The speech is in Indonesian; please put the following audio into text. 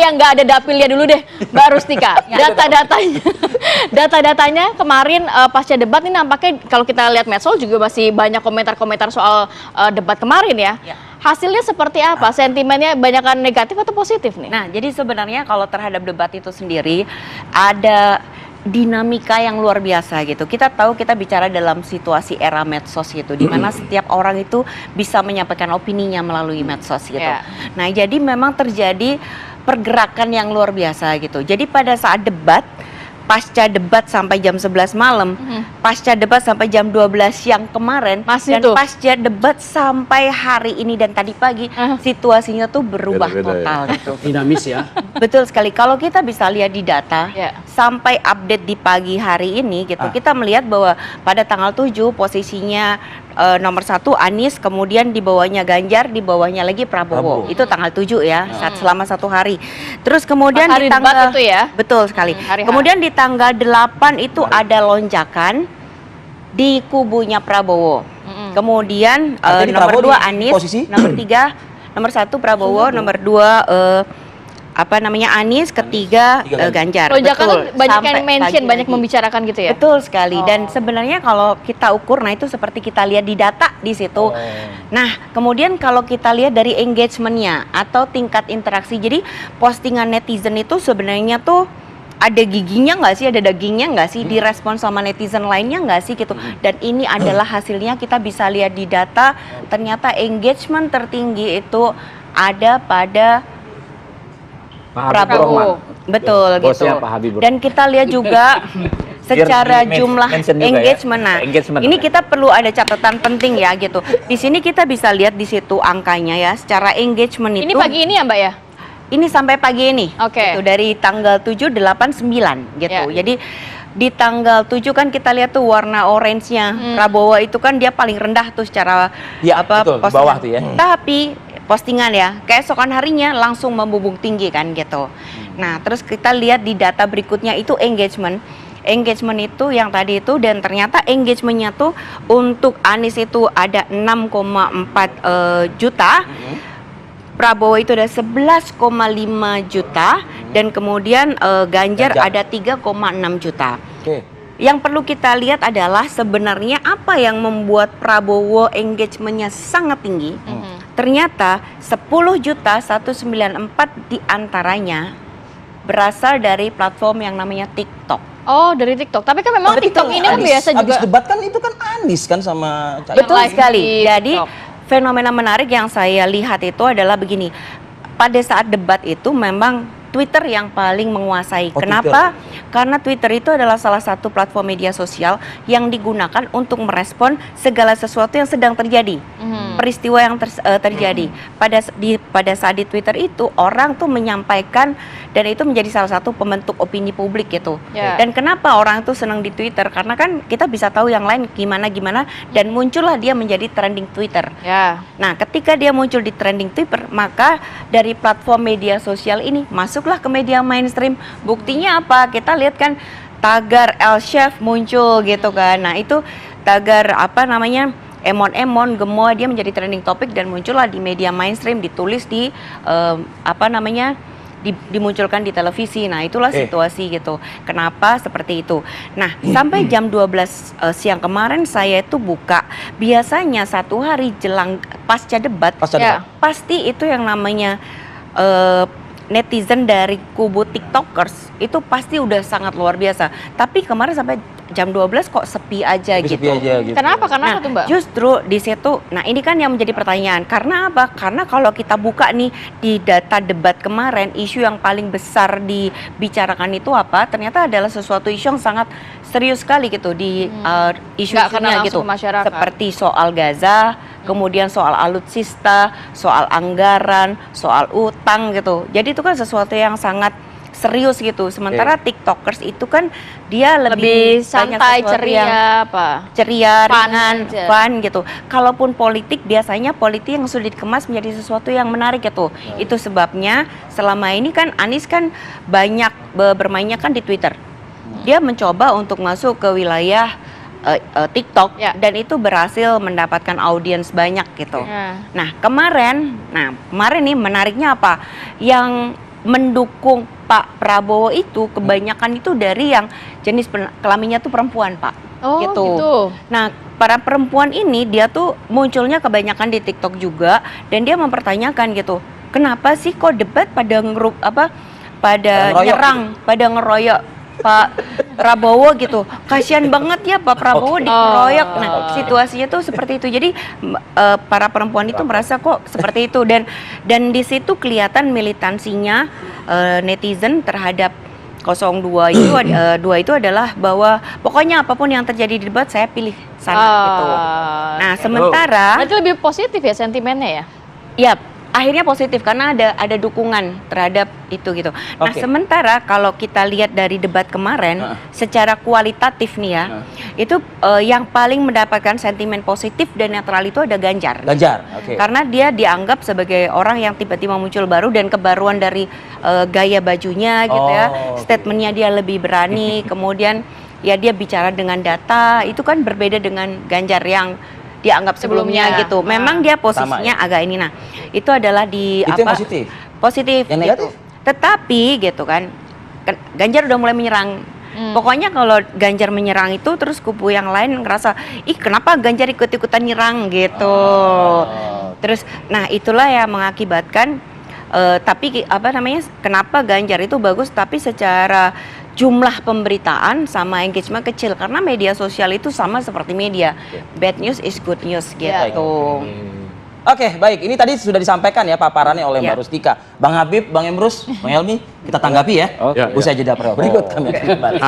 yang nggak ada dapilnya dulu deh, Mbak Rustika. Data-datanya kemarin pasca debat ini nampaknya kalau kita lihat medsos juga masih banyak komentar-komentar soal debat kemarin ya. Hasilnya seperti apa? Sentimennya banyakan negatif atau positif nih? Nah, jadi sebenarnya kalau terhadap debat itu sendiri ada dinamika yang luar biasa gitu. Kita tahu kita bicara dalam situasi era medsos gitu, di mana setiap orang itu bisa menyampaikan opininya melalui medsos gitu. Nah, jadi memang terjadi pergerakan yang luar biasa gitu. Jadi pada saat debat, pasca debat sampai jam 11 malam, pasca debat sampai jam 12 siang kemarin, dan pasca debat sampai hari ini dan tadi pagi, situasinya tuh berubah total gitu. Dinamis ya. Betul sekali. Kalau kita bisa lihat di data, sampai update di pagi hari ini gitu, kita melihat bahwa pada tanggal 7 posisinya nomor 1 Anies, kemudian di bawahnya Ganjar, di bawahnya lagi Prabowo. Itu tanggal 7 ya, selama 1 hari. Terus kemudian di tanggal itu ya. Betul sekali. Kemudian di tanggal 8 itu ada lonjakan di kubunya Prabowo. Kemudian nomor 2 Anies, nomor 3, nomor 1 Prabowo, nomor 2 Anies, ketiga Ganjar. Lonjakan tuh banyak yang mention, banyak membicarakan gitu ya. Betul sekali. Dan sebenarnya kalau kita ukur, nah itu seperti kita lihat di data di situ. Nah, kemudian kalau kita lihat dari engagementnya atau tingkat interaksi, jadi postingan netizen itu sebenarnya tuh ada giginya nggak sih, ada dagingnya nggak sih, direspon sama netizen lainnya nggak sih gitu. Dan ini adalah hasilnya, kita bisa lihat di data, ternyata engagement tertinggi itu ada pada Prabowo. Betul gitu. Dan kita lihat juga secara jumlah engagement. Nah, ini kita perlu ada catatan penting ya gitu. Di sini kita bisa lihat di situ angkanya ya, secara engagement itu. Ini pagi ini ya Mbak ya? Ini sampai pagi ini. Gitu, dari tanggal 7, 8, 9 gitu. Jadi di tanggal 7 kan kita lihat tuh warna orange-nya. Prabowo itu kan dia paling rendah tuh secara bawah tuh ya. Tapi postingan ya, keesokan harinya langsung membumbung tinggi kan gitu. Nah, terus kita lihat di data berikutnya itu engagement. Engagement itu yang tadi itu, dan ternyata engagementnya tuh untuk Anies itu ada 6,4 juta, Prabowo itu ada 11,5 juta, dan kemudian Ganjar ada 3,6 juta. Yang perlu kita lihat adalah sebenarnya apa yang membuat Prabowo engagementnya sangat tinggi. Ternyata 10.194 diantaranya berasal dari platform yang namanya TikTok. Oh, dari TikTok. Tapi kan memang TikTok ini kan biasa juga. Habis debat kan itu kan Anies kan sama Betul sekali. Jadi fenomena menarik yang saya lihat itu adalah begini. Pada saat debat itu memang Twitter yang paling menguasai. Kenapa? Karena Twitter itu adalah salah satu platform media sosial yang digunakan untuk merespon segala sesuatu yang sedang terjadi. Peristiwa yang terjadi. Pada saat di Twitter itu orang tuh menyampaikan, dan itu menjadi salah satu pembentuk opini publik gitu. Dan kenapa orang tuh senang di Twitter? Karena kan kita bisa tahu yang lain gimana-gimana, dan muncullah dia menjadi trending Twitter. Nah, ketika dia muncul di trending Twitter, maka dari platform media sosial ini masuklah ke media mainstream. Buktinya apa? Kita lihat kan tagar El Chef muncul gitu kan. Nah, itu tagar emon-emon, gemoy, dia menjadi trending topic dan muncullah di media mainstream, ditulis di dimunculkan di televisi. Nah, itulah situasi gitu. Kenapa seperti itu? Nah, sampai jam 12 siang kemarin saya itu buka. Biasanya 1 hari jelang pasca debat, pasti itu yang namanya netizen dari kubu TikTokers itu pasti udah sangat luar biasa. Tapi kemarin sampai jam 12 kok sepi aja gitu. Kenapa tuh Mbak? Justru di situ, nah ini kan yang menjadi pertanyaan. Karena apa? Karena kalau kita buka nih di data debat kemarin, isu yang paling besar dibicarakan itu apa? Ternyata adalah sesuatu isu yang sangat serius sekali gitu di isu-isunya gitu. Seperti soal Gaza, kemudian soal alutsista, soal anggaran, soal utang gitu. Jadi itu kan sesuatu yang sangat serius gitu. Sementara TikTokers itu kan dia lebih santai, ceria, ringan, fun gitu. Kalaupun politik, biasanya politik yang sudah dikemas menjadi sesuatu yang menarik gitu. Itu sebabnya selama ini kan Anies kan banyak bermainnya kan di Twitter. Dia mencoba untuk masuk ke wilayah TikTok dan itu berhasil mendapatkan audiens banyak gitu. Nah, kemarin nih menariknya apa? Yang mendukung Pak Prabowo itu kebanyakan itu dari yang jenis kelaminnya tuh perempuan, Pak. Oh, gitu. Nah, para perempuan ini dia tuh munculnya kebanyakan di TikTok juga, dan dia mempertanyakan gitu, kenapa sih kok debat pada pada nyerang, pada ngeroyok Pak Prabowo gitu. Kasihan banget ya Pak Prabowo dikeroyok. Nah, situasinya tuh seperti itu. Jadi para perempuan itu merasa kok seperti itu, dan di situ kelihatan militansinya netizen terhadap 02 itu dua itu adalah bahwa pokoknya apapun yang terjadi di debat saya pilih sana gitu. Nah, sementara berarti lebih positif ya sentimennya ya? Ya, akhirnya positif karena ada dukungan terhadap itu gitu. Nah, sementara kalau kita lihat dari debat kemarin secara kualitatif nih ya, itu yang paling mendapatkan sentimen positif dan netral itu ada Ganjar. Karena dia dianggap sebagai orang yang tiba-tiba muncul baru, dan kebaruan dari gaya bajunya gitu ya, statementnya dia lebih berani, kemudian ya dia bicara dengan data, itu kan berbeda dengan Ganjar yang dianggap sebelumnya gitu. Memang dia posisinya agak ini. Nah, itu adalah di itu apa? Yang positif yang gitu. negatif? Tetapi gitu kan, Ganjar udah mulai menyerang. Pokoknya kalau Ganjar menyerang itu terus kubu yang lain ngerasa, ih kenapa Ganjar ikut-ikutan nyerang gitu. Terus, nah itulah yang mengakibatkan tapi kenapa Ganjar itu bagus tapi secara jumlah pemberitaan sama engagement kecil, karena media sosial itu sama seperti media, bad news is good news gitu. Oke, baik. Ini tadi sudah disampaikan ya paparannya oleh Mbak Rustika. Bang Habib, Bang Emrus, Bang Helmi, kita tanggapi ya. Usai jeda berikut kami kembali.